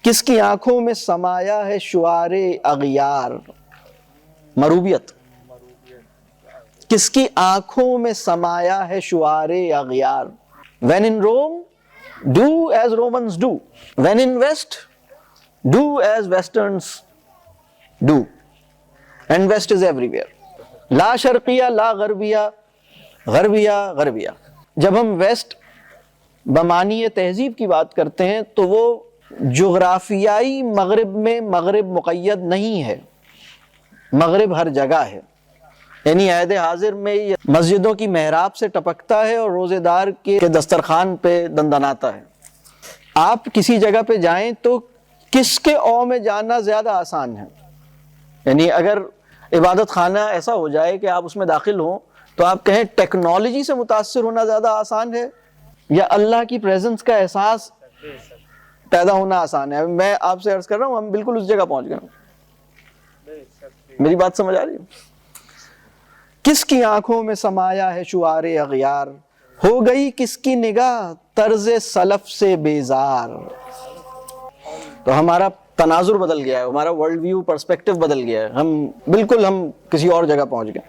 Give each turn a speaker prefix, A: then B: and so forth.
A: کس کی آنکھوں میں سمایا ہے شعار اغیار؟ مروبیت. کس کی آنکھوں میں سمایا ہے شعار اغیار؟ When in Rome, do as Romans do. When in West, do as Westerns do. And West is everywhere. لا شرقیہ لا غربیہ، غربیہ غربیہ. جب ہم ویسٹ بمعنی تہذیب کی بات کرتے ہیں تو وہ جغرافیائی مغرب میں مغرب مقید نہیں ہے، مغرب ہر جگہ ہے. یعنی عہد حاضر میں یہ مسجدوں کی محراب سے ٹپکتا ہے اور روزے دار کے دسترخوان پہ دندناتا ہے. آپ کسی جگہ پہ جائیں تو کس کے او میں جانا زیادہ آسان ہے؟ یعنی اگر عبادت خانہ ایسا ہو جائے کہ آپ اس میں داخل ہوں تو آپ کہیں ٹیکنالوجی سے متاثر ہونا زیادہ آسان ہے یا اللہ کی پریزنس کا احساس پیدا ہونا آسان ہے؟ میں آپ سے عرض کر رہا ہوں ہم بالکل اس جگہ پہنچ گئے. میری بات سمجھ آ رہی ہے؟ کس کی آنکھوں میں سمایا ہے شعار اغیار، ہو گئی کس کی نگاہ طرز سلف سے بیزار. تو ہمارا تناظر بدل گیا ہے، ہمارا ورلڈ ویو پرسپیکٹو بدل گیا ہے، ہم بالکل کسی اور جگہ پہنچ گئے.